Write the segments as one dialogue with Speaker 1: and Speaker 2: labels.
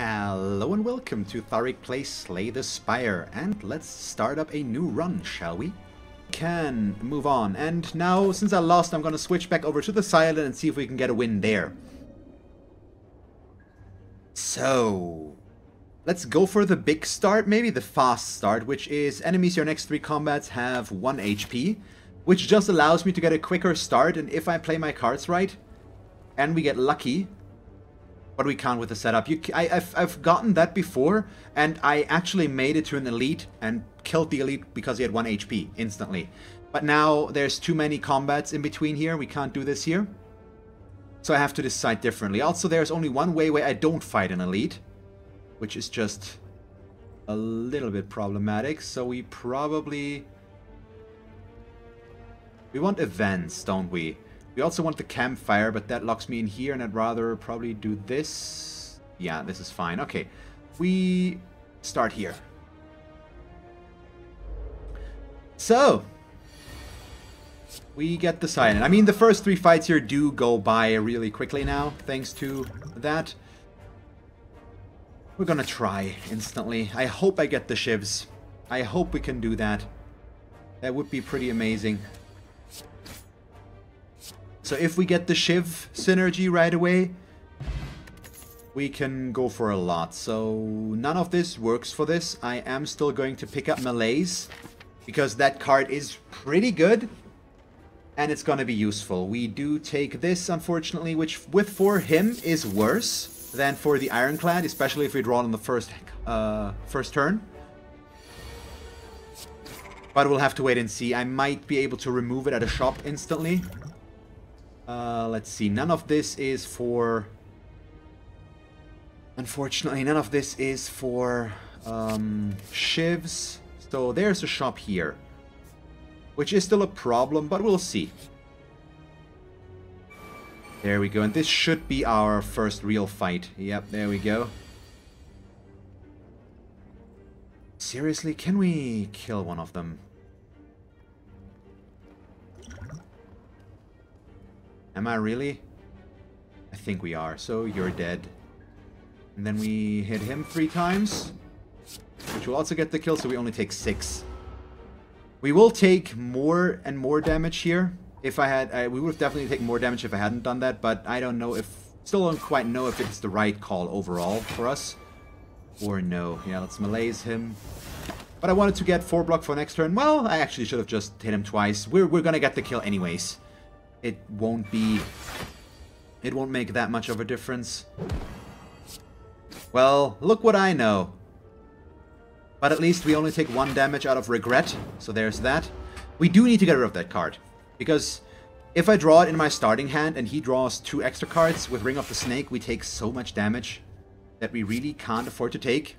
Speaker 1: Hello and welcome to Thalric plays Slay the Spire, and let's start up a new run, shall we? Can move on, and now since I lost I'm gonna switch back over to the Silent and see if we can get a win there. So, let's go for the big start, maybe the fast start, which is enemies your next 3 combats have 1 HP, which just allows me to get a quicker start, and if I play my cards right, and we get lucky, but we can't with the setup. I've gotten that before, and I actually made it to an elite and killed the elite because he had 1 HP instantly. But now there's too many combats in between here. We can't do this here. So I have to decide differently. Also, there's only one way where I don't fight an elite, which is just a little bit problematic. So we probably... we want events, don't we? We also want the campfire, but that locks me in here, and I'd rather probably do this. Yeah, this is fine. Okay, we start here. So, we get the Silent. I mean, the first 3 fights here do go by really quickly now, thanks to that. We're gonna try instantly. I hope I get the shivs. I hope we can do that. That would be pretty amazing. So if we get the Shiv synergy right away, we can go for a lot. So none of this works for this. I am still going to pick up Malaise, because that card is pretty good, and it's going to be useful. We do take this, unfortunately, which for him is worse than for the Ironclad, especially if we draw on the first turn. But we'll have to wait and see. I might be able to remove it at a shop instantly. Let's see, none of this is for... unfortunately, none of this is for shivs. So there's a shop here, which is still a problem, but we'll see. There we go, and this should be our first real fight. Yep, there we go. Seriously, can we kill one of them? Am I really? I think we are. So you're dead. And then we hit him 3 times, which will also get the kill, so we only take 6. We will take more and more damage here. If I had, we would have definitely taken more damage if I hadn't done that, but I don't know if, still don't quite know if it's the right call overall for us. Or no. Yeah, let's malaise him. But I wanted to get 4 block for next turn. Well, I actually should have just hit him twice. We're gonna get the kill anyways. It won't make that much of a difference. Well, look what I know. But at least we only take 1 damage out of regret, so there's that. We do need to get rid of that card, because if I draw it in my starting hand and he draws 2 extra cards with Ring of the Snake, we take so much damage that we really can't afford to take.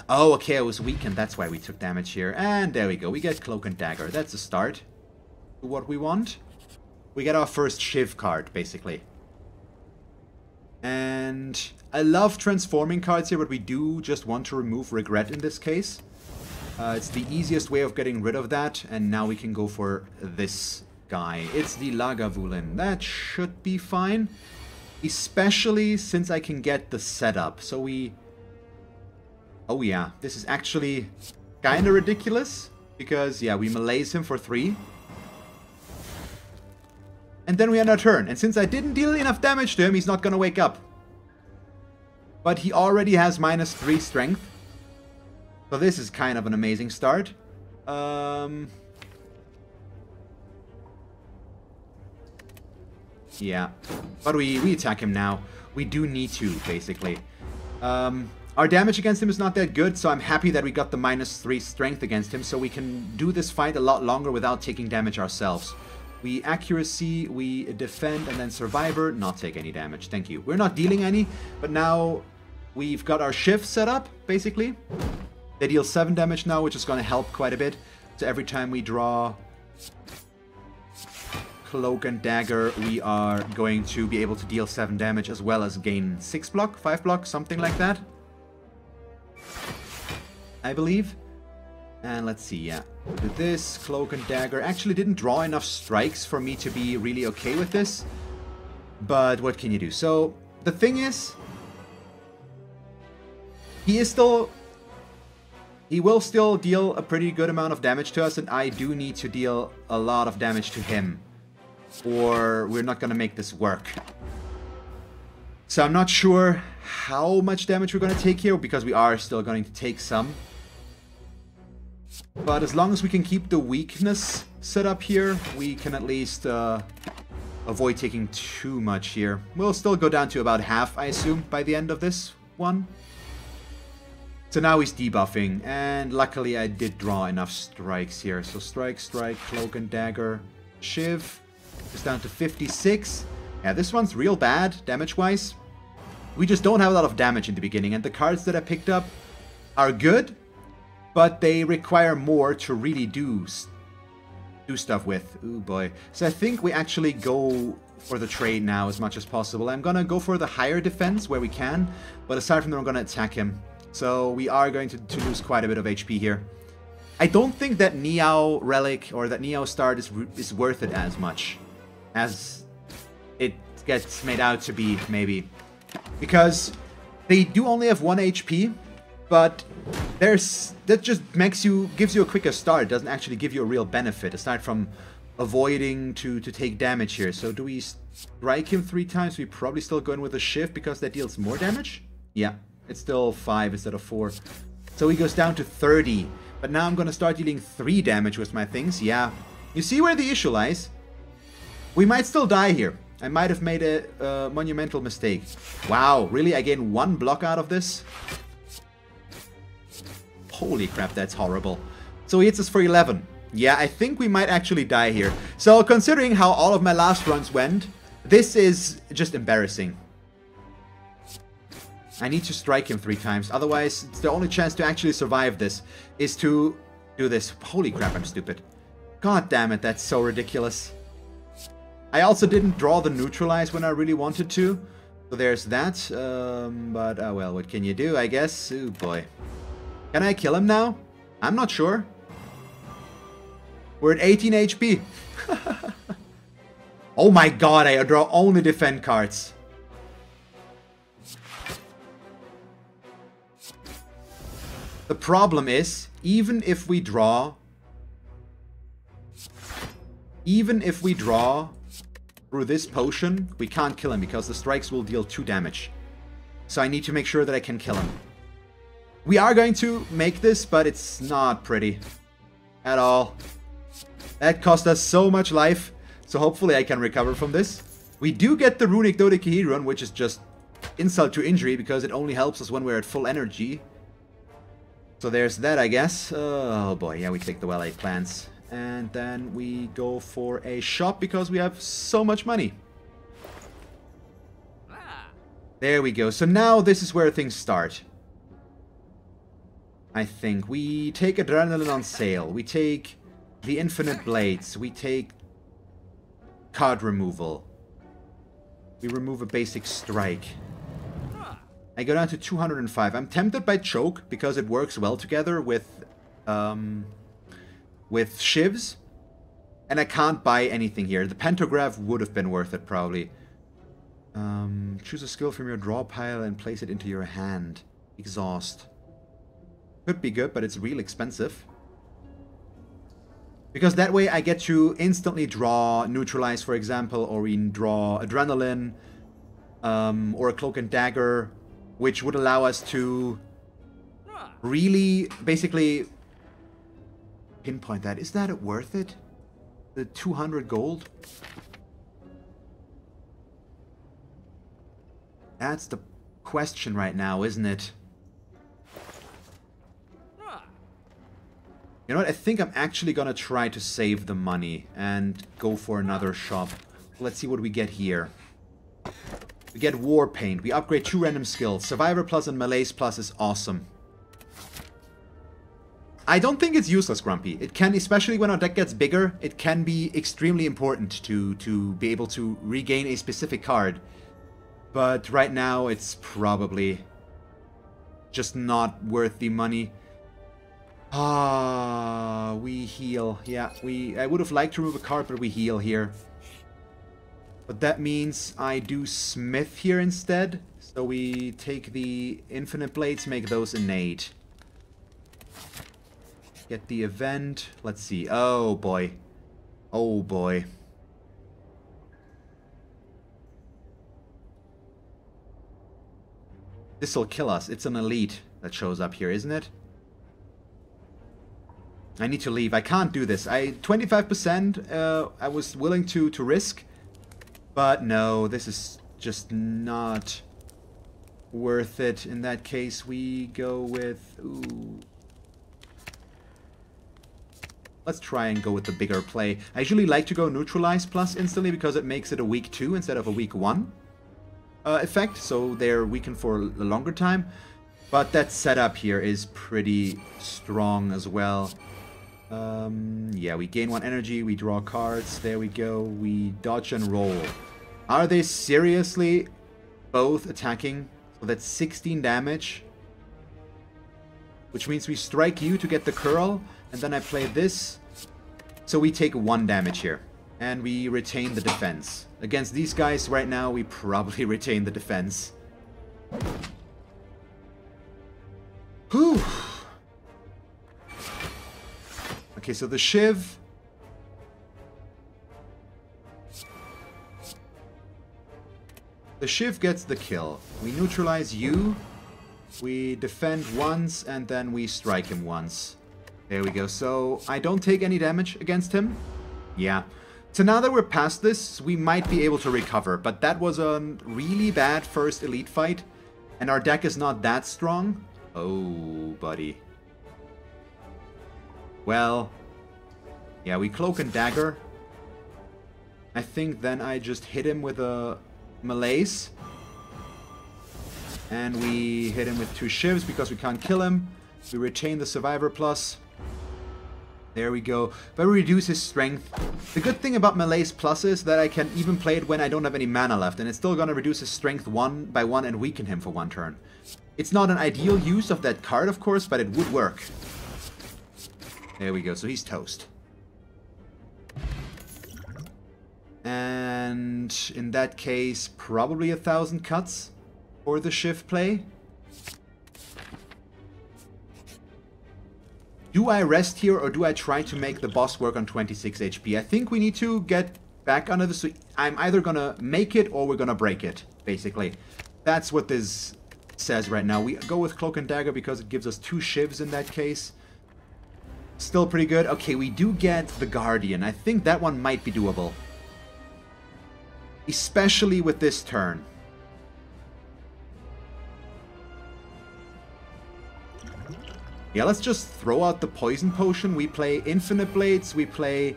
Speaker 1: Oh, okay, I was weakened, that's why we took damage here. And there we go, we get Cloak and Dagger. That's a start to what we want. We get our first Shiv card, basically. And I love transforming cards here, but we do just want to remove regret in this case. It's the easiest way of getting rid of that, and now we can go for this guy. It's the Lagavulin. That should be fine, especially since I can get the setup. So we... oh yeah, this is actually kind of ridiculous, because yeah, we malaise him for 3. And then we end our turn. And since I didn't deal enough damage to him, he's not going to wake up. But he already has -3 strength. So this is kind of an amazing start. Yeah. But we attack him now. We do need to, basically. Our damage against him is not that good, so I'm happy that we got the -3 strength against him, so we can do this fight a lot longer without taking damage ourselves. We accuracy, we defend, and then survivor, not take any damage. Thank you. We're not dealing any, but now we've got our shift set up, basically. They deal 7 damage now, which is going to help quite a bit. So every time we draw Cloak and Dagger, we are going to be able to deal 7 damage, as well as gain 6 block, 5 block, something like that, I believe. And let's see, yeah. Do this, Cloak and Dagger. Actually didn't draw enough strikes for me to be really okay with this. But what can you do? So, the thing is, He is still... He will still deal a pretty good amount of damage to us, and I do need to deal a lot of damage to him, or we're not going to make this work. So I'm not sure how much damage we're going to take here, because we are still going to take some. But as long as we can keep the weakness set up here, we can at least avoid taking too much here. We'll still go down to about half, I assume, by the end of this one. So now he's debuffing, and luckily I did draw enough strikes here. So strike, cloak and dagger, shiv, just down to 56. Yeah, this one's real bad, damage-wise. We just don't have a lot of damage in the beginning, and the cards that I picked up are good, but they require more to really do stuff with. Ooh boy. So I think we actually go for the trade now as much as possible. I'm gonna go for the higher defense where we can, but aside from that, I'm gonna attack him. So we are going to lose quite a bit of HP here. I don't think that Niao Relic or that Niao Start is worth it as much as it gets made out to be, maybe. Because they do only have 1 HP, but that just gives you a quicker start. It doesn't actually give you a real benefit, aside from avoiding to take damage here. So do we strike him 3 times? We probably still go in with a shift because that deals more damage? Yeah. It's still 5 instead of 4. So he goes down to 30. But now I'm going to start dealing 3 damage with my things. Yeah. You see where the issue lies? We might still die here. I might have made a monumental mistake. Wow, really? I gain 1 block out of this? Holy crap, that's horrible. So he hits us for 11. Yeah, I think we might actually die here. So considering how all of my last runs went, this is just embarrassing. I need to strike him 3 times, otherwise it's the only chance to actually survive this is to do this. Holy crap, I'm stupid. God damn it, that's so ridiculous. I also didn't draw the neutralize when I really wanted to, so there's that. But, well, what can you do, I guess? Oh boy. Can I kill him now? I'm not sure. We're at 18 HP. Oh my god, I draw only defend cards. The problem is, even if we draw through this potion, we can't kill him because the strikes will deal 2 damage. So I need to make sure that I can kill him. We are going to make this, but it's not pretty at all. That cost us so much life, so hopefully I can recover from this. We do get the runic dodecahedron, which is just insult to injury because it only helps us when we're at full energy. So there's that, I guess. Oh boy, yeah, we take the well-laid plans. And then we go for a shop because we have so much money. There we go. So now this is where things start. I think we take Adrenaline on sale. We take the Infinite Blades. We take card removal. We remove a basic strike. I go down to 205. I'm tempted by Choke because it works well together with Shivs. And I can't buy anything here. The Pantograph would have been worth it, probably. Choose a skill from your draw pile and place it into your hand. Exhaust. Could be good, but it's real expensive. Because that way I get to instantly draw Neutralize, for example, or we draw Adrenaline, or a Cloak and Dagger, which would allow us to really, basically, pinpoint that. Is that worth it? The 200 gold? That's the question right now, isn't it? You know what? I think I'm actually gonna try to save the money and go for another shop. Let's see what we get here. We get War Paint. We upgrade 2 random skills. Survivor Plus and Malaise Plus is awesome. I don't think it's useless, Grumpy. It can, especially when our deck gets bigger, it can be extremely important to be able to regain a specific card. But right now, it's probably just not worth the money. We heal. Yeah, I would have liked to remove a card, but we heal here. But that means I do Smith here instead. So we take the Infinite Blades, make those innate. Get the event. Let's see. Oh boy. Oh boy. This'll kill us. It's an elite that shows up here, isn't it? I need to leave. I can't do this. 25% I was willing to risk. But no, this is just not worth it. In that case, we go with... Ooh. Let's try and go with the bigger play. I usually like to go Neutralize Plus instantly because it makes it a week 2 instead of a week 1 effect. So they're weakened for a longer time. But that setup here is pretty strong as well. Yeah, we gain 1 energy, we draw cards, there we go, we dodge and roll. Are they seriously both attacking? So that's 16 damage. Which means we strike you to get the curl, and then I play this. So we take 1 damage here. And we retain the defense. Against these guys right now, we probably retain the defense. Whew. Okay, so the Shiv. The Shiv gets the kill. We neutralize you. We defend once, and then we strike him once. There we go. So I don't take any damage against him. Yeah. So now that we're past this, we might be able to recover. But that was a really bad first elite fight. And our deck is not that strong. Oh, buddy. Well, yeah, we Cloak and Dagger. I think then I just hit him with a Malaise. And we hit him with 2 Shivs because we can't kill him. We retain the Survivor Plus. There we go. But we reduce his strength. The good thing about Malaise Plus is that I can even play it when I don't have any mana left. And it's still going to reduce his strength 1 by 1 and weaken him for 1 turn. It's not an ideal use of that card, of course, but it would work. There we go. So he's toast. And in that case, probably 1,000 cuts for the Shiv play. Do I rest here or do I try to make the boss work on 26 HP? I think we need to get back under this. So I'm either going to make it or we're going to break it, basically. That's what this says right now. We go with Cloak and Dagger because it gives us 2 Shivs in that case. Still pretty good. Okay, we do get the Guardian. I think that one might be doable. Especially with this turn. Yeah, let's just throw out the Poison Potion. We play Infinite Blades. We play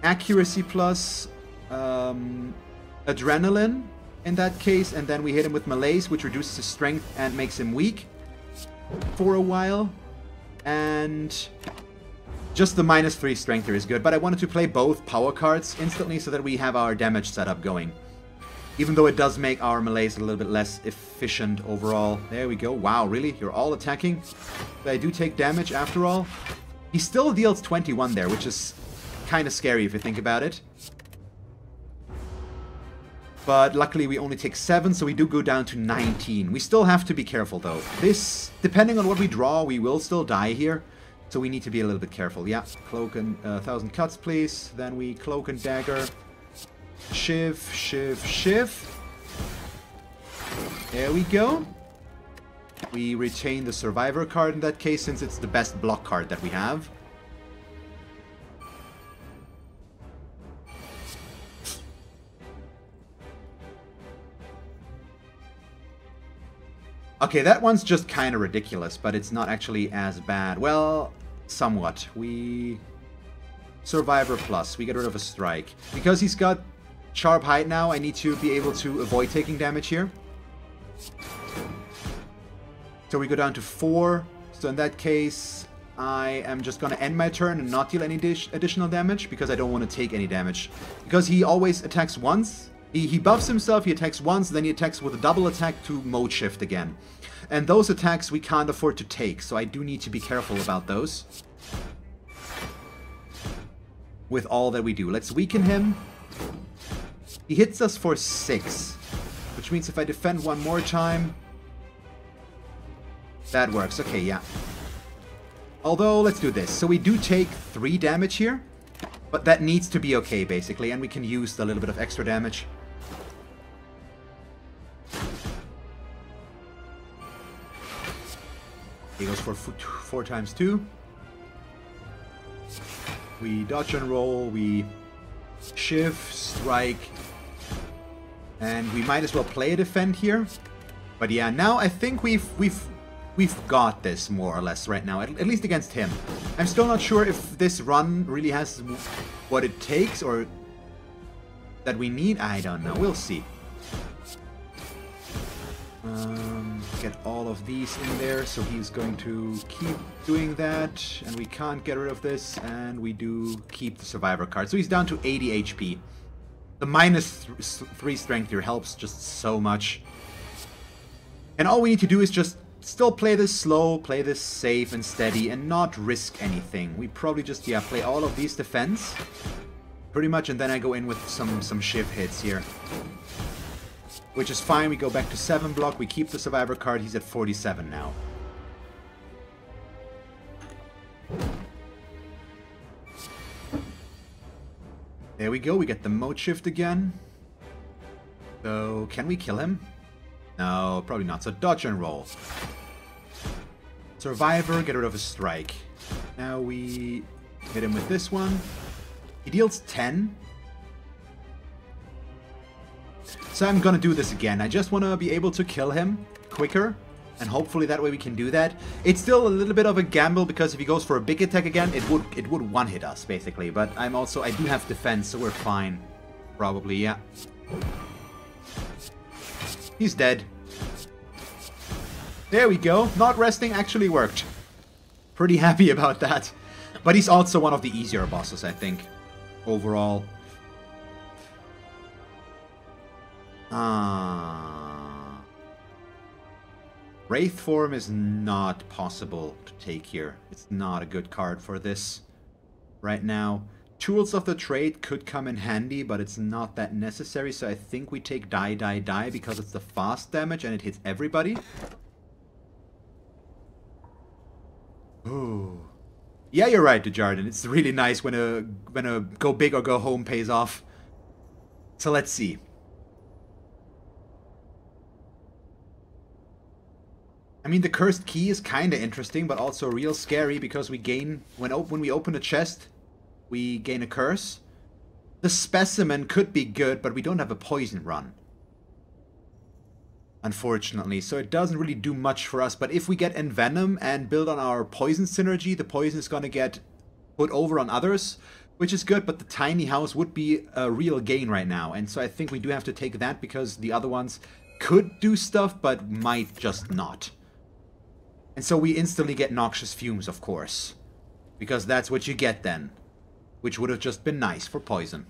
Speaker 1: Accuracy Plus Adrenaline in that case. And then we hit him with Malaise, which reduces his strength and makes him weak for a while. And just the -3 strength here is good. But I wanted to play both power cards instantly so that we have our damage setup going. Even though it does make our Malaise a little bit less efficient overall. There we go. Wow, really? You're all attacking? But I do take damage after all. He still deals 21 there, which is kind of scary if you think about it. But luckily we only take 7, so we do go down to 19. We still have to be careful though. This, depending on what we draw, we will still die here. So we need to be a little bit careful. Yeah, Cloak and 1,000 cuts, please. Then we Cloak and Dagger. Shiv, Shiv, Shiv. There we go. We retain the Survivor card in that case, since it's the best block card that we have. Okay, that one's just kind of ridiculous, but it's not actually as bad. Well, somewhat. We... Survivor Plus. We get rid of a strike. Because he's got Sharp Hide now, I need to be able to avoid taking damage here. So we go down to 4. So in that case, I am just going to end my turn and not deal any additional damage, because I don't want to take any damage. Because he always attacks once. He buffs himself, he attacks once, then he attacks with a double attack to mode shift again. And those attacks we can't afford to take, so I do need to be careful about those. With all that we do. Let's weaken him. He hits us for 6. Which means if I defend one more time... That works. Okay, yeah. Although, let's do this. So we do take 3 damage here. But that needs to be okay, basically. And we can use a little bit of extra damage. He goes for 4 times 2. We dodge and roll. We shiv, strike. And we might as well play a defend here. But yeah, now I think we've got this more or less right now, at least against him. I'm still not sure if this run really has what it takes or that we need. I don't know. We'll see. Get all of these in there, so he's going to keep doing that, and we can't get rid of this, and we do keep the survivor card. So he's down to 80 HP. The minus 3 strength here helps just so much. And all we need to do is just still play this slow, play this safe and steady, and not risk anything. We probably just, yeah, play all of these defense, pretty much, and then I go in with some shiv hits here. Which is fine, we go back to 7 block, we keep the survivor card, he's at 47 now. There we go, we get the mode shift again. So, can we kill him? No, probably not, so dodge and roll. Survivor, get rid of a strike. Now we hit him with this one. He deals 10. So I'm gonna do this again. I just want to be able to kill him quicker, and hopefully that way we can do that. It's still a little bit of a gamble because if he goes for a big attack again, it would one-hit us basically. But I do have defense, so we're fine. Probably, yeah. He's dead. There we go. Not resting actually worked. Pretty happy about that. But he's also one of the easier bosses, I think, overall. Wraith form is not possible to take here. It's not a good card for this right now. Tools of the Trade could come in handy, but it's not that necessary, so I think we take die, die, die because it's the fast damage and it hits everybody. Ooh. Yeah, you're right, Dujardin. It's really nice when a go big or go home pays off. So let's see. I mean, the cursed key is kind of interesting, but also real scary because we gain, when we open a chest, we gain a curse. The specimen could be good, but we don't have a poison run, unfortunately, so it doesn't really do much for us. But if we get envenom and build on our poison synergy, the poison is going to get put over on others, which is good, but the tiny house would be a real gain right now, and so I think we do have to take that because the other ones could do stuff, but might just not. And so we instantly get noxious fumes, of course, because that's what you get then, which would have just been nice for poison.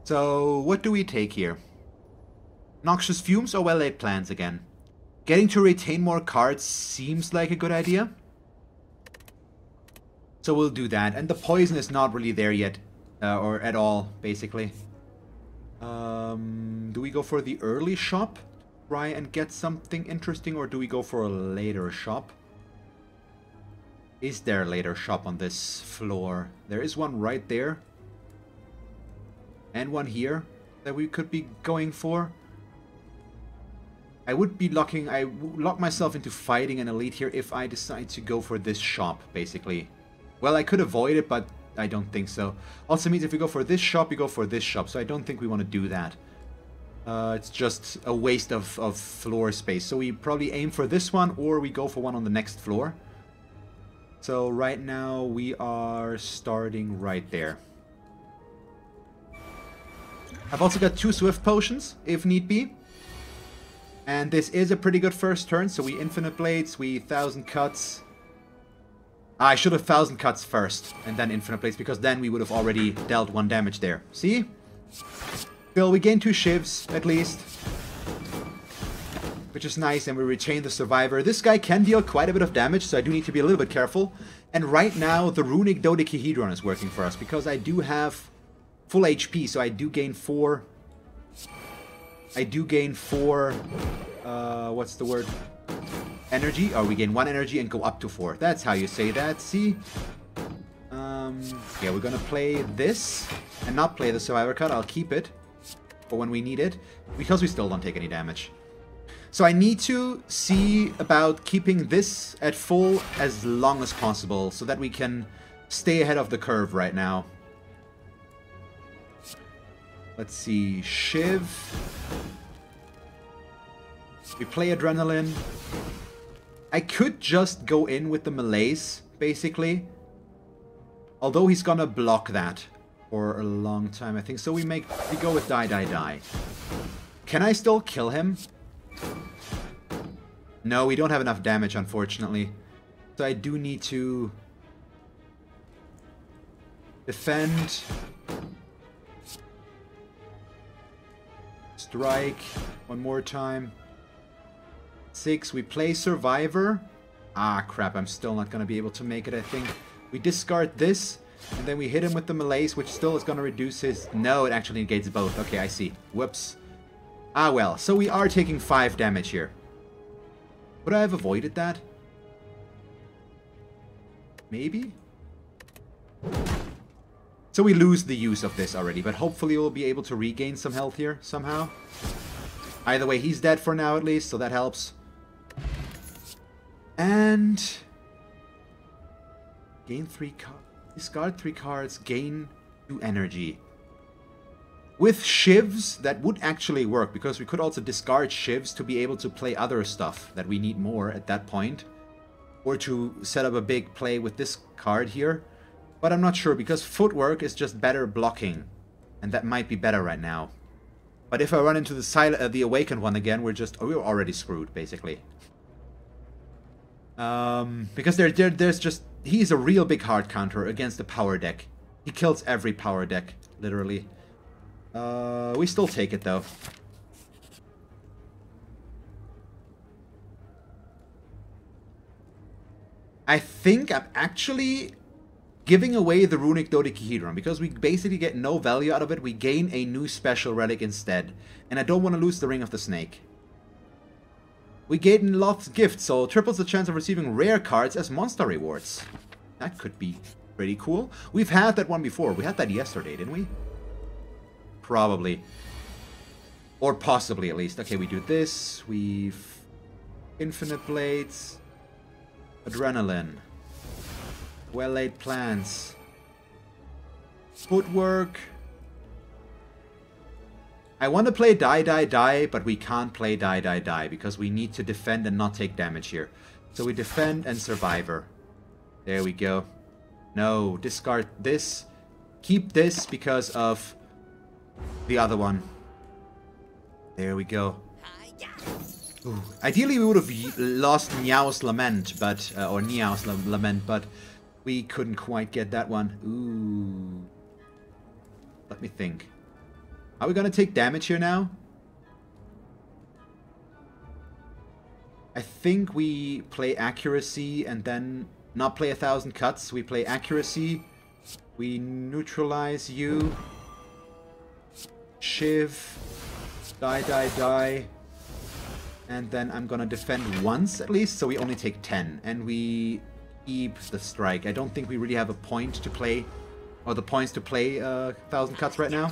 Speaker 1: So what do we take here? Noxious fumes or well-laid plans again? Getting to retain more cards seems like a good idea. So we'll do that. And the poison is not really there yet, or at all, basically. Do we go for the early shop? Try and get something interesting, or do we go for a later shop? Is there a later shop on this floor? There is one right there. And one here that we could be going for. I would lock myself into fighting an elite here if I decide to go for this shop, basically. Well, I could avoid it, but I don't think so. Also means if we go for this shop, we go for this shop, so I don't think we want to do that. It's just a waste of floor space. So we probably aim for this one, or we go for one on the next floor. So right now we are starting right there. I've also got 2 swift potions, if need be. And this is a pretty good first turn, so we infinite blades, we 1000 cuts. I should have 1000 cuts first, and then infinite blades, because then we would have already dealt 1 damage there. See? Still, we gain 2 shivs, at least. Which is nice, and we retain the survivor. This guy can deal quite a bit of damage, so I do need to be a little bit careful. And right now, the runic dodecahedron is working for us, because I do have full HP, so I do gain 4 I do gain 4, what's the word? Energy. Or we gain 1 energy and go up to 4. That's how you say that, see? Yeah, we're gonna play this and not play the survivor card. I'll keep it for when we need it, because we still don't take any damage. So I need to see about keeping this at full as long as possible so that we can stay ahead of the curve right now. Let's see, Shiv. We play Adrenaline. I could just go in with the melees, basically. Although he's gonna block that for a long time, I think. So we go with die, die, die. Can I still kill him? No, we don't have enough damage, unfortunately. So I do need to defend. Strike one more time. 6, we play Survivor. Ah, crap, I'm still not going to be able to make it, I think. We discard this, and then we hit him with the melees, which still is going to reduce his... No, it actually negates both. Okay, I see. Whoops. Ah, well, so we are taking 5 damage here. Would I have avoided that? Maybe? So we lose the use of this already, but hopefully we'll be able to regain some health here somehow. Either way, he's dead for now at least, so that helps. And... gain 3 cards. Discard 3 cards, gain 2 energy. With Shivs, that would actually work, because we could also discard Shivs to be able to play other stuff that we need more at that point. Or to set up a big play with this card here. But I'm not sure, because Footwork is just better blocking. And that might be better right now. But if I run into the Awakened one again, we're already screwed, basically. Because there's just... he's a real big hard counter against the power deck. He kills every power deck, literally. We still take it, though. I think I'm actually giving away the Runic Dodecahedron, because we basically get no value out of it. We gain a new special relic instead. And I don't want to lose the Ring of the Snake. We gain lots of gifts, so triples the chance of receiving rare cards as monster rewards. That could be pretty cool. We've had that one before. We had that yesterday, didn't we? Probably. Or possibly, at least. Okay, we do this. We've... Infinite Blades. Adrenaline. Well-laid plans. Footwork. I want to play die, die, die, but we can't play die, die, die, because we need to defend and not take damage here. So we defend and Survivor. There we go. No, discard this. Keep this because of the other one. There we go. Ooh. Ideally, we would have lost Meow's Lament, but or Meow's Lament, but we couldn't quite get that one. Ooh. Let me think. Are we gonna take damage here now? I think we play Accuracy and then not play 1,000 cuts. We play Accuracy. We neutralize you. Shiv. Die, die, die. And then I'm gonna defend once at least, so we only take 10. And we keep the strike. I don't think we really have a point to play, or the points to play 1,000 cuts right now.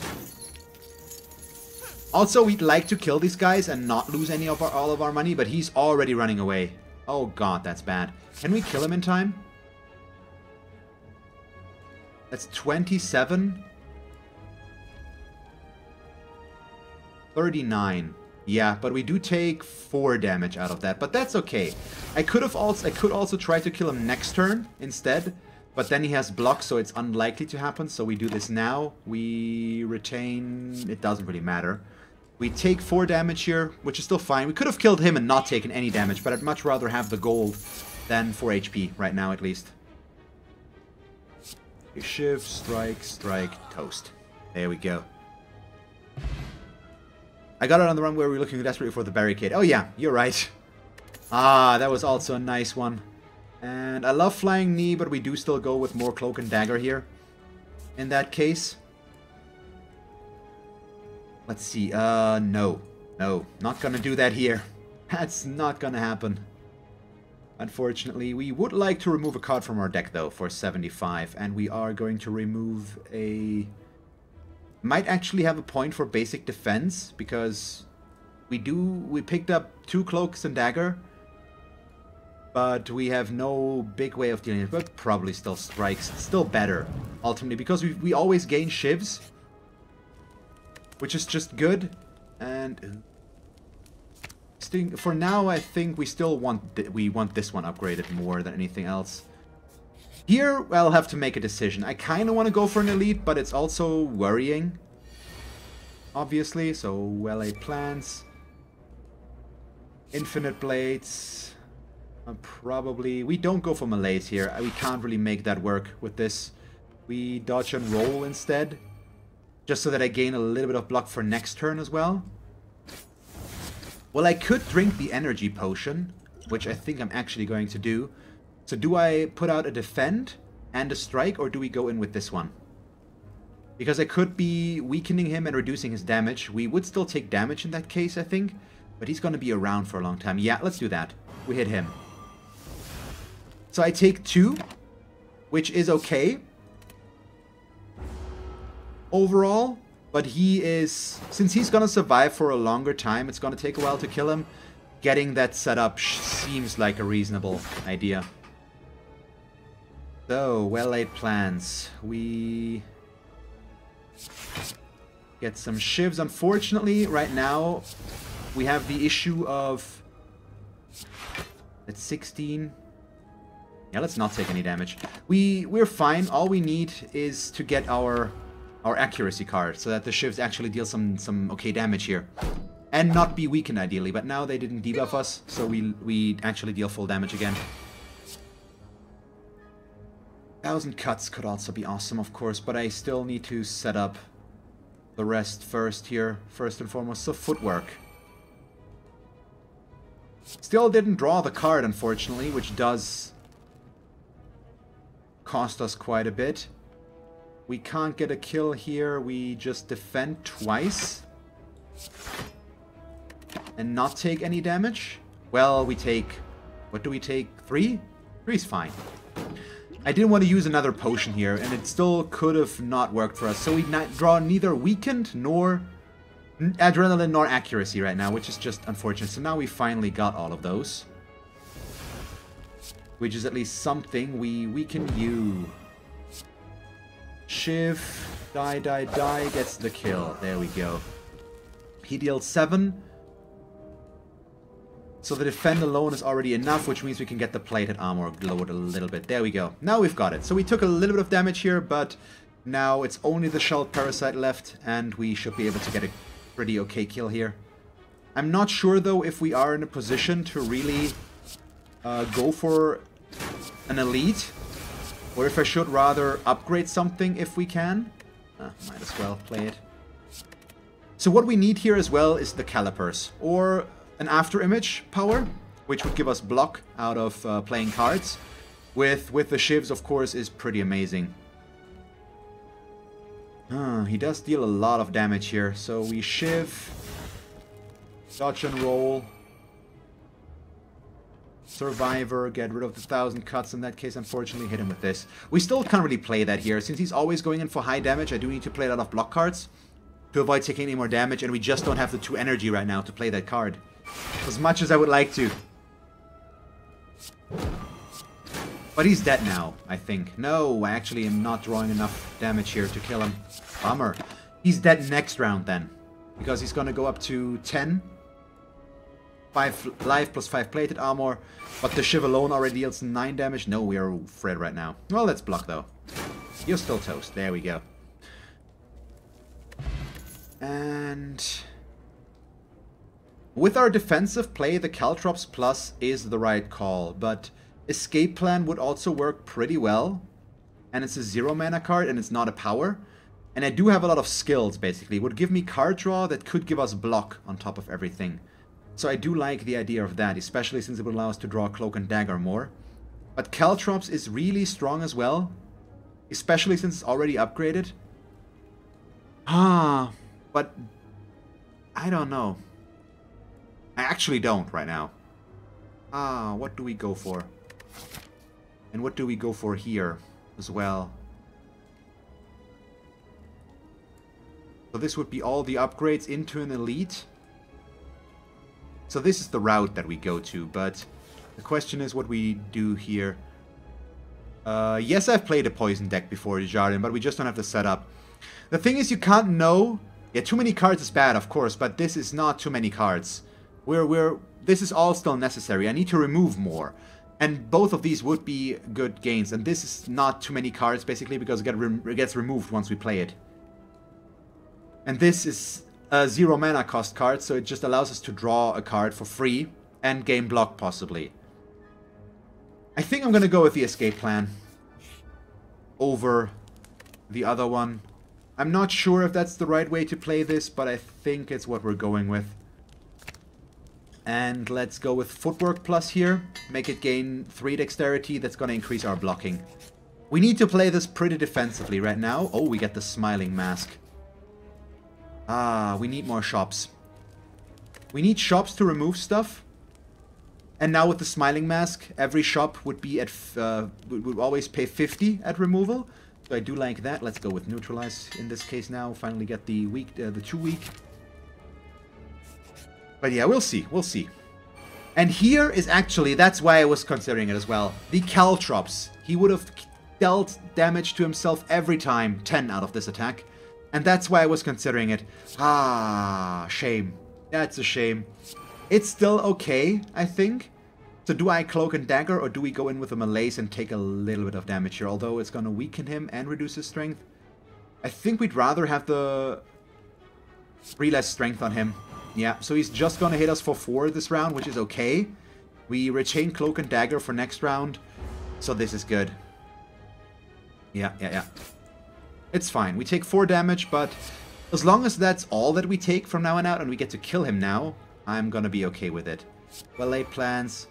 Speaker 1: Also, we'd like to kill these guys and not lose all of our money, but he's already running away. Oh god, that's bad. Can we kill him in time? That's 27. 39. Yeah, but we do take 4 damage out of that, but that's okay. I could also try to kill him next turn instead, but then he has blocks, so it's unlikely to happen. So we do this now. We retain. It doesn't really matter. We take 4 damage here, which is still fine. We could have killed him and not taken any damage, but I'd much rather have the gold than 4 HP right now, at least. Okay, Shiv, strike, strike, toast. There we go. I got it on the run where we were looking desperately for the barricade. Oh yeah, you're right. Ah, that was also a nice one. And I love Flying Knee, but we do still go with more Cloak and Dagger here. In that case. Let's see. No. No. Not gonna do that here. That's not gonna happen. Unfortunately, we would like to remove a card from our deck, though, for 75. And we are going to remove a... Might actually have a point for basic defense, because we picked up 2 Cloaks and Dagger. But we have no big way of dealing with it, but probably still strikes. Still better, ultimately, because we always gain shivs, which is just good. And for now, I think we still want this one upgraded more than anything else. Here, I'll have to make a decision. I kind of want to go for an elite, but it's also worrying, obviously. So, well-laid plans. Infinite Blades. Probably... We don't go for melees here. We can't really make that work with this. We dodge and roll instead. Just so that I gain a little bit of block for next turn as well. Well, I could drink the energy potion, which I think I'm actually going to do. So do I put out a defend and a strike, or do we go in with this one? Because I could be weakening him and reducing his damage. We would still take damage in that case, I think. But he's going to be around for a long time. Yeah, let's do that. We hit him. So I take 2, which is okay overall, but he is, since he's gonna survive for a longer time, it's gonna take a while to kill him. Getting that set up seems like a reasonable idea. So, well-laid plans. We get some shivs. Unfortunately, right now, we have the issue of... It's 16... Yeah, let's not take any damage. We're fine. All we need is to get our accuracy card, so that the shivs actually deal some okay damage here. And not be weakened, ideally. But now they didn't debuff us, so we actually deal full damage again. 1,000 cuts could also be awesome, of course, but I still need to set up the rest first here, first and foremost. So footwork. Still didn't draw the card, unfortunately, which does... cost us quite a bit. We can't get a kill here. We just defend twice and not take any damage. Well, we take... What do we take? 3? 3's fine. I didn't want to use another potion here, and it still could have not worked for us. So we draw neither weakened nor adrenaline nor accuracy right now, which is just unfortunate. So now we finally got all of those, which is at least something. We weaken you. Shiv, die, gets the kill. There we go. He deals 7. So the defend alone is already enough, which means we can get the plated armor lowered a little bit. There we go. Now we've got it. So we took a little bit of damage here, but now it's only the shell parasite left, and we should be able to get a pretty okay kill here. I'm not sure, though, if we are in a position to really go for an elite, or if I should rather upgrade something if we can. Might as well play it. So what we need here as well is the calipers, or an after image power, which would give us block out of playing cards. With the shivs, of course, is pretty amazing. He does deal a lot of damage here, so we shiv, dodge and roll. Survivor, get rid of the 1,000 cuts. In that case, unfortunately, hit him with this. We still can't really play that here. Since he's always going in for high damage, I do need to play a lot of block cards to avoid taking any more damage, and we just don't have the 2 energy right now to play that card. As much as I would like to. But he's dead now, I think. No, I actually am not drawing enough damage here to kill him. Bummer. He's dead next round then, because he's gonna go up to 10. 5 life plus 5 plated armor, but the shiv alone already deals 9 damage. No, we are Fred right now. Well, let's block though. You're still toast. There we go. And with our defensive play, the Caltrops Plus is the right call, but Escape Plan would also work pretty well. And it's a 0 mana card, and it's not a power. And I do have a lot of skills, basically. It would give me card draw that could give us block on top of everything. So I do like the idea of that, especially since it would allow us to draw Cloak and Dagger more. But Caltrops is really strong as well, especially since it's already upgraded. But I don't know. I actually don't right now. What do we go for? And what do we go for here as well? So this would be all the upgrades into an elite. So this is the route that we go to, but the question is what we do here. Yes, I've played a poison deck before, Jardin, but we just don't have the setup. The thing is, you can't know. Yeah, too many cards is bad, of course, but this is not too many cards. This is all still necessary. I need to remove more. And both of these would be good gains. And this is not too many cards, basically, because it gets removed once we play it. And this is a 0 mana cost card, so it just allows us to draw a card for free and game block, possibly. I think I'm going to go with the escape plan over the other one. I'm not sure if that's the right way to play this, but I think it's what we're going with. And let's go with footwork plus here. Make it gain 3 dexterity. That's going to increase our blocking. We need to play this pretty defensively right now. Oh, we get the smiling mask. We need more shops. We need shops to remove stuff. And now with the smiling mask, every shop would be at would always pay 50 at removal. So I do like that. Let's go with neutralize in this case now. Finally get the weak, the 2 weak. But yeah, we'll see. We'll see. And here is actually, that's why I was considering it as well. The caltrops. He would have dealt damage to himself every time, 10 out of this attack. And that's why I was considering it. Shame. That's a shame. It's still okay, I think. So do I Cloak and Dagger, or do we go in with a Malaise and take a little bit of damage here? Although it's going to weaken him and reduce his strength. I think we'd rather have the 3 less strength on him. Yeah, so he's just going to hit us for 4 this round, which is okay. We retain Cloak and Dagger for next round. So this is good. Yeah. It's fine. We take 4 damage, but as long as that's all that we take from now on out and we get to kill him now, I'm gonna be okay with it. Well-laid plans,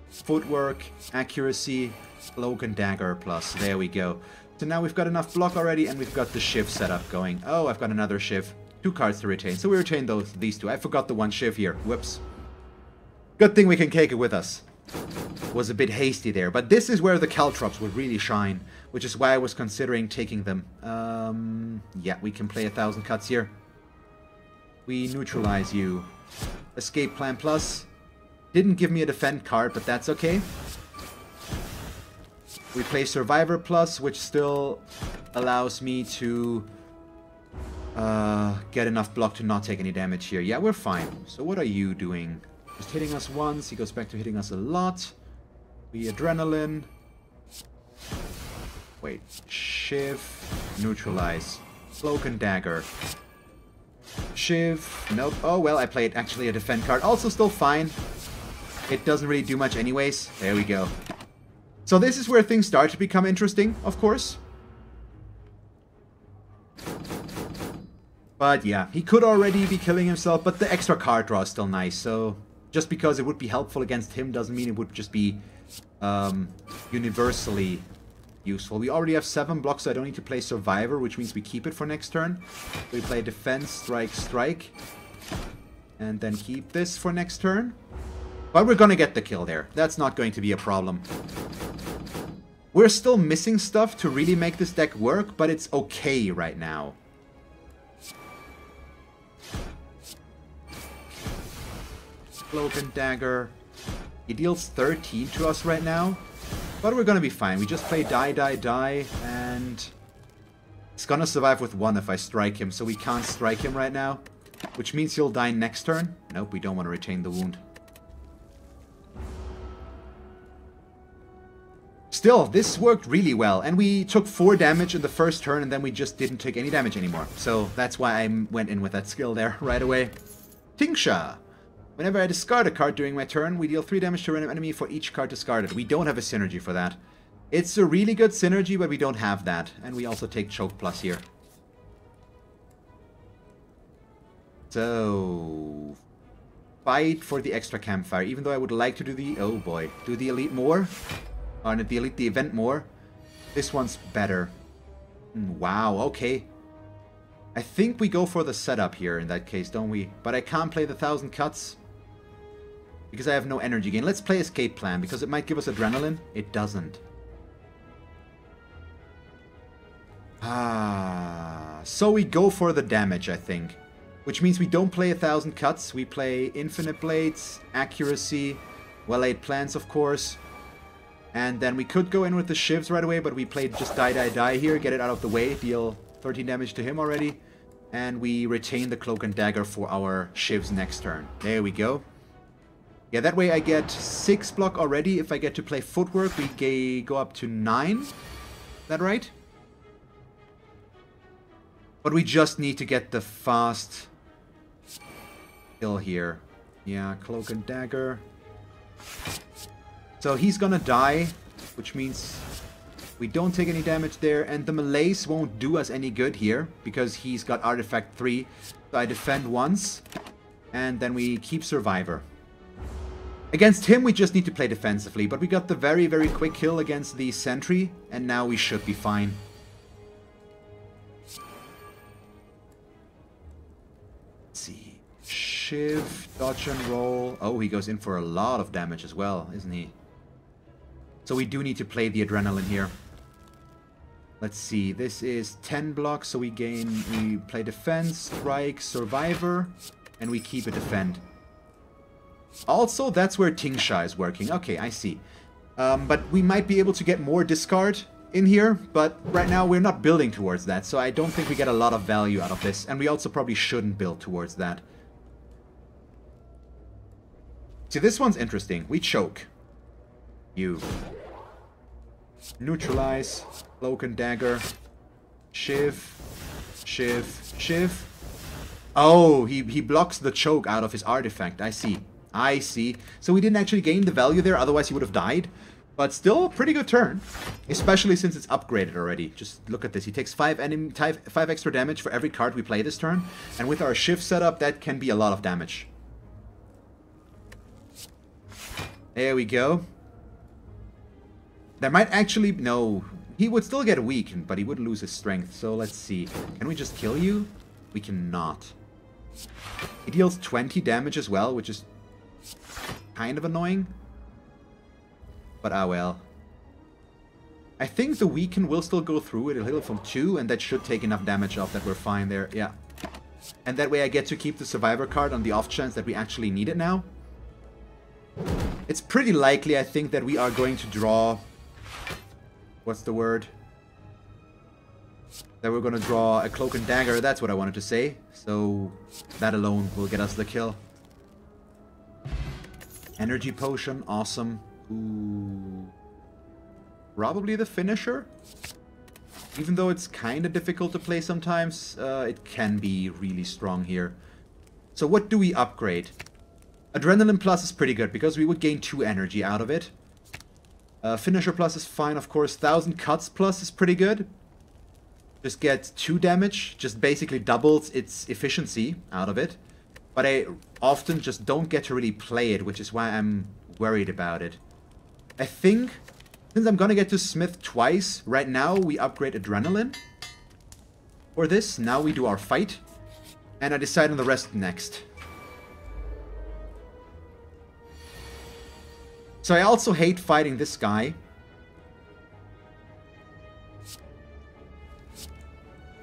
Speaker 1: footwork, accuracy, Cloak and Dagger plus. There we go. So now we've got enough block already and we've got the Shiv setup going. Oh, I've got another Shiv. 2 cards to retain. So we retain these 2. I forgot the 1 Shiv here. Whoops. Good thing we can take it with us. Was a bit hasty there. But this is where the caltrops would really shine, which is why I was considering taking them. Yeah, we can play 1,000 cuts here. We neutralize you. Escape plan plus. Didn't give me a defend card, but that's okay. We play survivor plus, which still allows me to get enough block to not take any damage here. Yeah, we're fine. So what are you doing? Just hitting us once. He goes back to hitting us a lot. We adrenaline. Wait. Shiv. Neutralize. Cloak and Dagger. Shiv. Nope. Oh, well, I played actually a defend card. Also still fine. It doesn't really do much anyways. There we go. So this is where things start to become interesting, of course. But yeah, he could already be killing himself, but the extra card draw is still nice. So just because it would be helpful against him doesn't mean it would just be universally useful. We already have 7 blocks, so I don't need to play Survivor, which means we keep it for next turn. We play Defense, Strike, Strike. And then keep this for next turn. But we're gonna get the kill there. That's not going to be a problem. We're still missing stuff to really make this deck work, but it's okay right now. Cloak and Dagger. He deals 13 to us right now. But we're gonna be fine. We just play die, die, die, and he's gonna survive with 1 if I strike him, so we can't strike him right now. Which means he'll die next turn. Nope, we don't want to retain the wound. Still, this worked really well, and we took 4 damage in the first turn, and then we just didn't take any damage anymore. So that's why I went in with that skill there right away. Tingsha. Whenever I discard a card during my turn, we deal 3 damage to an enemy for each card discarded. We don't have a synergy for that. It's a really good synergy, but we don't have that. And we also take Choke Plus here. So, fight for the extra campfire. Even though I would like to do the... Oh boy. Do the elite more. Or the event more. This one's better. Wow, okay. I think we go for the setup here in that case, don't we? But I can't play the 1000 cuts because I have no energy gain. Let's play escape plan because it might give us adrenaline. It doesn't. So we go for the damage, I think. Which means we don't play 1000 cuts. We play infinite blades, accuracy, well-laid plans, of course. And then we could go in with the shivs right away, but we played just die here, get it out of the way, deal 13 damage to him already. And we retain the cloak and dagger for our shivs next turn. There we go. Yeah, that way I get 6 block already. If I get to play footwork, we go up to 9. Is that right? But we just need to get the fast kill here. Yeah, cloak and dagger. So he's gonna die, which means we don't take any damage there. And the melees won't do us any good here, because he's got artifact 3. So I defend once, and then we keep survivor. Against him, we just need to play defensively, but we got the very, very quick kill against the sentry, and now we should be fine. Let's see. Shiv, dodge and roll. Oh, he goes in for a lot of damage as well, isn't he? So we do need to play the adrenaline here. Let's see. This is 10 blocks, so we play defense, strike, survivor, and we keep a defend. Also, that's where Tingsha is working. Okay, I see. But we might be able to get more discard in here, but right now we're not building towards that, so I don't think we get a lot of value out of this, and we also probably shouldn't build towards that. See, this one's interesting. We choke. You. Neutralize. Cloak and dagger. Shiv. Shiv. Shiv. Oh, he blocks the choke out of his artifact. I see. I see. So we didn't actually gain the value there, otherwise he would have died. But still, a pretty good turn. Especially since it's upgraded already. Just look at this. He takes 5 extra damage for every card we play this turn. And with our shift setup, that can be a lot of damage. There we go. There might actually... No. He would still get weakened, but he would lose his strength. So let's see. Can we just kill you? We cannot. He deals 20 damage as well, which is kind of annoying. But ah well. I think the weaken will still go through. It'll heal from 2, and that should take enough damage off that we're fine there. Yeah. And that way I get to keep the survivor card on the off chance that we actually need it now. It's pretty likely, I think, that we are going to draw... What's the word? That we're going to draw a cloak and dagger. That's what I wanted to say. So that alone will get us the kill. Energy potion. Awesome. Ooh. Probably the finisher. Even though it's kind of difficult to play sometimes, it can be really strong here. So what do we upgrade? Adrenaline plus is pretty good because we would gain 2 energy out of it. Finisher plus is fine, of course. 1000 cuts plus is pretty good. Just gets 2 damage. Just basically doubles its efficiency out of it. But I often just don't get to really play it, which is why I'm worried about it. I think, since I'm gonna get to Smith twice, right now we upgrade Adrenaline. For this, now we do our fight. And I decide on the rest next. So I also hate fighting this guy.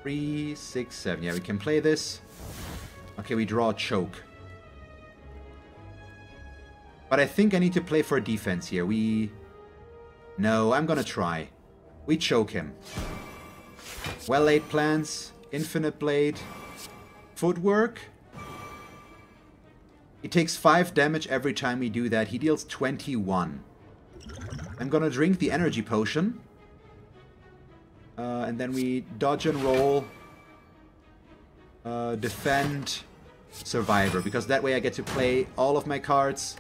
Speaker 1: 3, 6, 7. Yeah, we can play this. Okay, we draw a choke. But I think I need to play for defense here. No, I'm gonna try. We choke him. Well-laid plans. Infinite blade. Footwork. He takes 5 damage every time we do that. He deals 21. I'm gonna drink the energy potion. And then we dodge and roll. Defend. Survivor. Because that way I get to play all of my cards.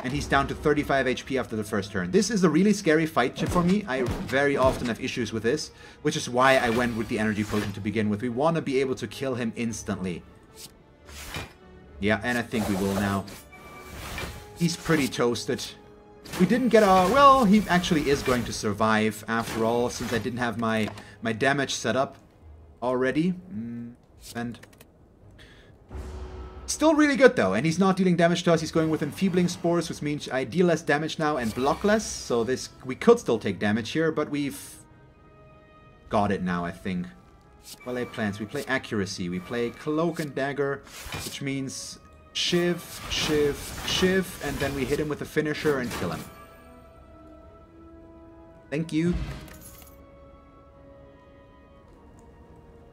Speaker 1: And he's down to 35 HP after the first turn. This is a really scary fight for me. I very often have issues with this. Which is why I went with the energy potion to begin with. We want to be able to kill him instantly. Yeah, and I think we will now. He's pretty toasted. We didn't get a... Well, he actually is going to survive after all, since I didn't have my damage set up already. And still really good though, and he's not dealing damage to us. He's going with Enfeebling Spores, which means I deal less damage now and block less. So this, we could still take damage here, but we've got it now, I think. Well, play plans. We play Accuracy. We play Cloak and Dagger, which means Shiv, Shiv, Shiv, and then we hit him with a finisher and kill him. Thank you.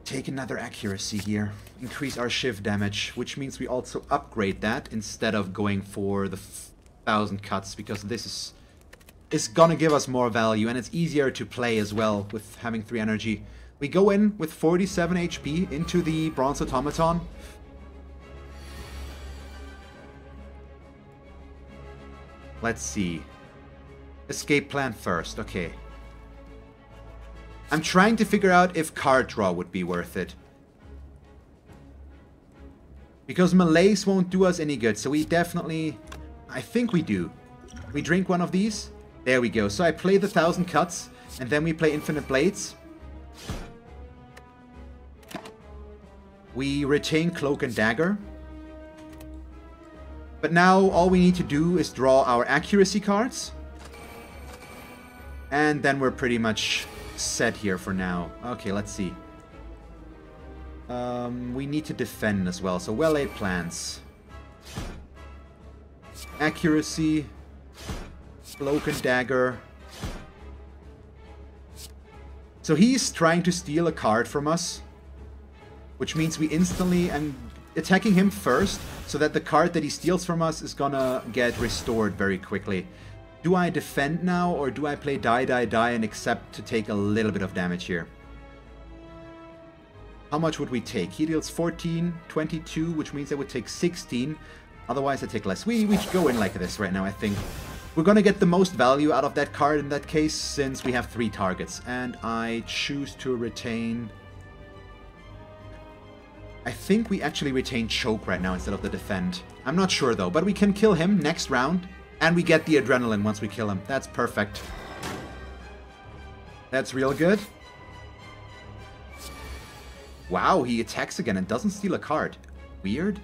Speaker 1: Take another Accuracy here. Increase our Shiv damage, which means we also upgrade that instead of going for the 1000 cuts, because this is gonna give us more value, and it's easier to play as well with having 3 energy. We go in with 47 HP into the Bronze Automaton. Let's see. Escape plan first, okay. I'm trying to figure out if card draw would be worth it. Because melees won't do us any good, so we definitely... I think we do. We drink one of these. There we go. So I play the 1000 cuts, and then we play Infinite Blades. We retain Cloak and Dagger. But now all we need to do is draw our Accuracy cards. And then we're pretty much set here for now. Okay, let's see. We need to defend as well, so well-laid plans. Accuracy, Cloak and Dagger. So he's trying to steal a card from us, which means we instantly... I'm attacking him first, so that the card that he steals from us is gonna get restored very quickly. Do I defend now, or do I play die, die, die and accept to take a little bit of damage here? How much would we take? He deals 14, 22, which means I would take 16. Otherwise I take less. We go in like this right now, I think. We're gonna get the most value out of that card in that case, since we have 3 targets. And I choose to retain... I think we actually retain Choke right now instead of the Defend. I'm not sure though, but we can kill him next round. And we get the Adrenaline once we kill him. That's perfect. That's real good. Wow, he attacks again and doesn't steal a card. Weird.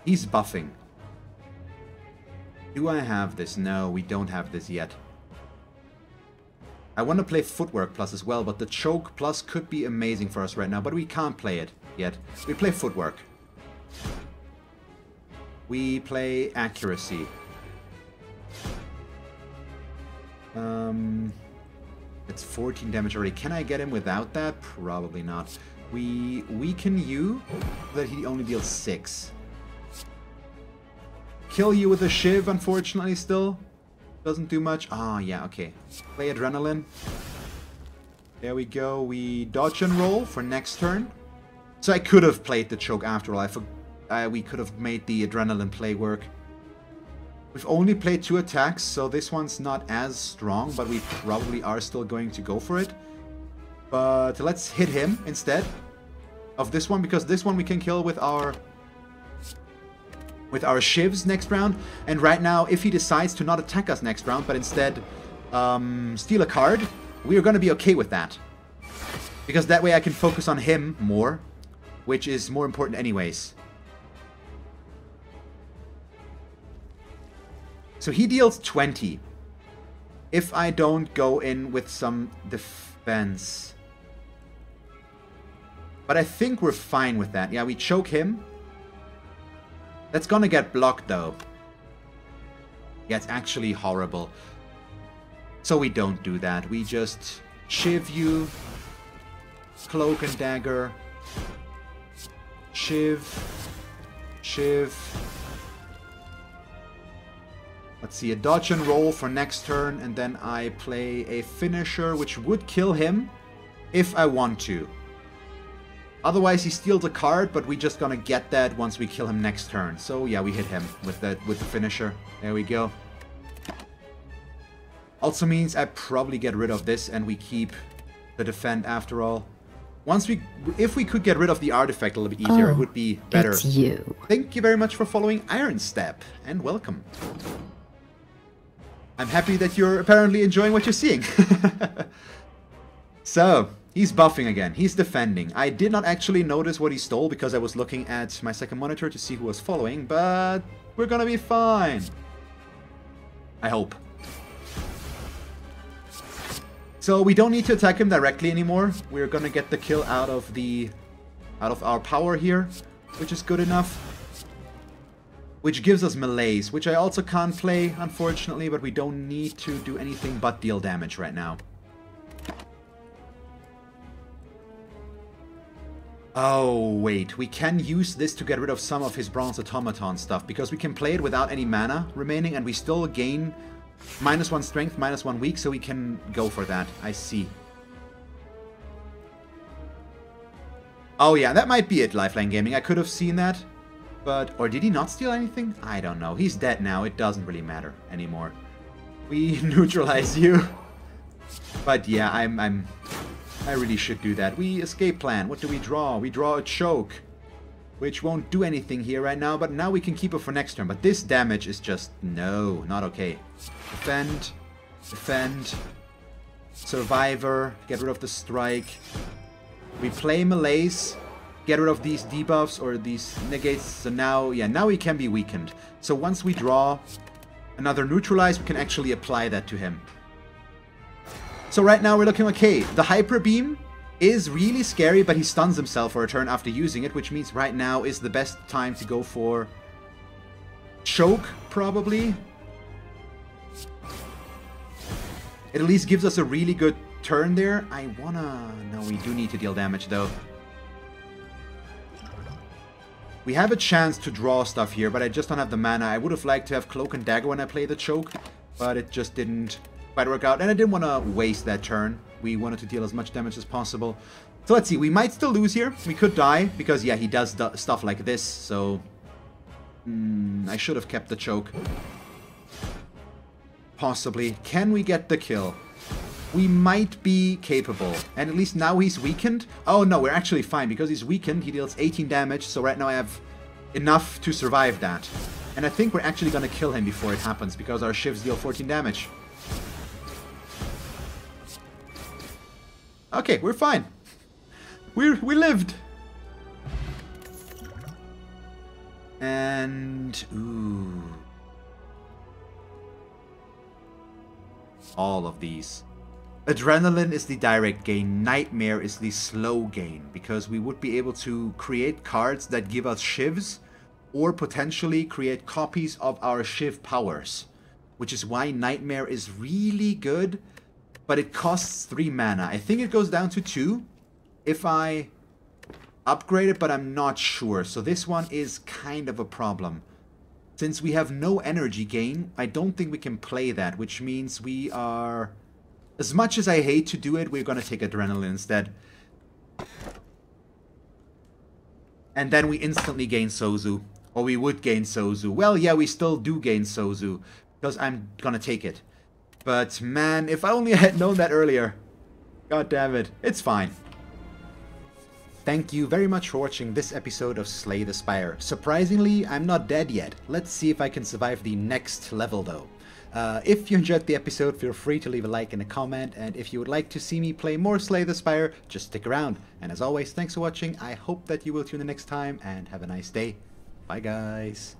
Speaker 1: He's buffing. Do I have this? No, we don't have this yet. I want to play Footwork Plus as well, but the Choke Plus could be amazing for us right now, but we can't play it yet. We play Footwork. We play Accuracy. It's 14 damage already. Can I get him without that? Probably not. We weaken you, that he only deals 6. Kill you with a Shiv, unfortunately, still. Doesn't do much. Ah, yeah, okay. Play Adrenaline. There we go. We dodge and roll for next turn. So I could have played the Choke after all. We could have made the Adrenaline play work. We've only played 2 attacks, so this one's not as strong, but we probably are still going to go for it. But let's hit him instead of this one, because this one we can kill with our Shivs next round. And right now, if he decides to not attack us next round, but instead steal a card, we are going to be okay with that. Because that way I can focus on him more, which is more important anyways. So he deals 20. If I don't go in with some defense. But I think we're fine with that. Yeah, we choke him. That's gonna get blocked though. Yeah, it's actually horrible. So we don't do that. We just Shiv you. Cloak and Dagger. Shiv. Shiv. Let's see, a dodge and roll for next turn, and then I play a finisher, which would kill him if I want to. Otherwise, he steals a card, but we're just gonna get that once we kill him next turn. So yeah, we hit him with the finisher. There we go. Also means I probably get rid of this, and we keep the defend after all. If we could get rid of the artifact a little bit easier, it would be better.
Speaker 2: It's you.
Speaker 1: Thank you very much for following Iron Step, and welcome. I'm happy that you're apparently enjoying what you're seeing. So, he's buffing again. He's defending. I did not actually notice what he stole because I was looking at my second monitor to see who was following, but we're gonna be fine. I hope. So we don't need to attack him directly anymore. We're gonna get the kill out of our power here, which is good enough. Which gives us melees, which I also can't play, unfortunately, but we don't need to do anything but deal damage right now. Oh, wait. We can use this to get rid of some of his Bronze Automaton stuff, because we can play it without any mana remaining, and we still gain -1 strength, -1 weak, so we can go for that. I see. Oh yeah, that might be it, Lifeline Gaming. I could have seen that. But, or did he not steal anything? I don't know. He's dead now. It doesn't really matter anymore. We neutralize you. But yeah, I really should do that. We escape plan. What do we draw? We draw a choke, which won't do anything here right now, but now we can keep it for next turn. But this damage is just, no, not okay. Defend, defend, survivor, get rid of the strike. We play melees. Get rid of these debuffs or these negates. So now, yeah, now he can be weakened. So once we draw another neutralize, we can actually apply that to him. So right now we're looking okay. The Hyper Beam is really scary, but he stuns himself for a turn after using it, which means right now is the best time to go for choke, probably. It at least gives us a really good turn there. No, we do need to deal damage though. We have a chance to draw stuff here, but I just don't have the mana. I would have liked to have Cloak and Dagger when I play the choke, but it just didn't quite work out. And I didn't want to waste that turn. We wanted to deal as much damage as possible. So let's see. We might still lose here. We could die, because yeah, he does stuff like this, so I should have kept the choke. Possibly. Can we get the kill? We might be capable. And at least now he's weakened. Oh no, we're actually fine. Because he's weakened, he deals 18 damage. So right now I have enough to survive that. And I think we're actually going to kill him before it happens. Because our shivs deal 14 damage. Okay, we're fine. We lived. And... ooh. All of these. Adrenaline is the direct gain, Nightmare is the slow gain, because we would be able to create cards that give us shivs, or potentially create copies of our shiv powers, which is why Nightmare is really good, but it costs 3 mana. I think it goes down to 2 if I upgrade it, but I'm not sure, so this one is kind of a problem. Since we have no energy gain, I don't think we can play that, which means we are... as much as I hate to do it, we're gonna take Adrenaline instead. And then we instantly gain Sozu. Or we would gain Sozu. Well, yeah, we still do gain Sozu. Because I'm gonna take it. But, man, if I only had known that earlier. God damn it. It's fine. Thank you very much for watching this episode of Slay the Spire. Surprisingly, I'm not dead yet. Let's see if I can survive the next level, though. If you enjoyed the episode, feel free to leave a like and a comment, and if you would like to see me play more Slay the Spire, just stick around. And as always, thanks for watching, I hope that you will tune in next time, and have a nice day. Bye guys!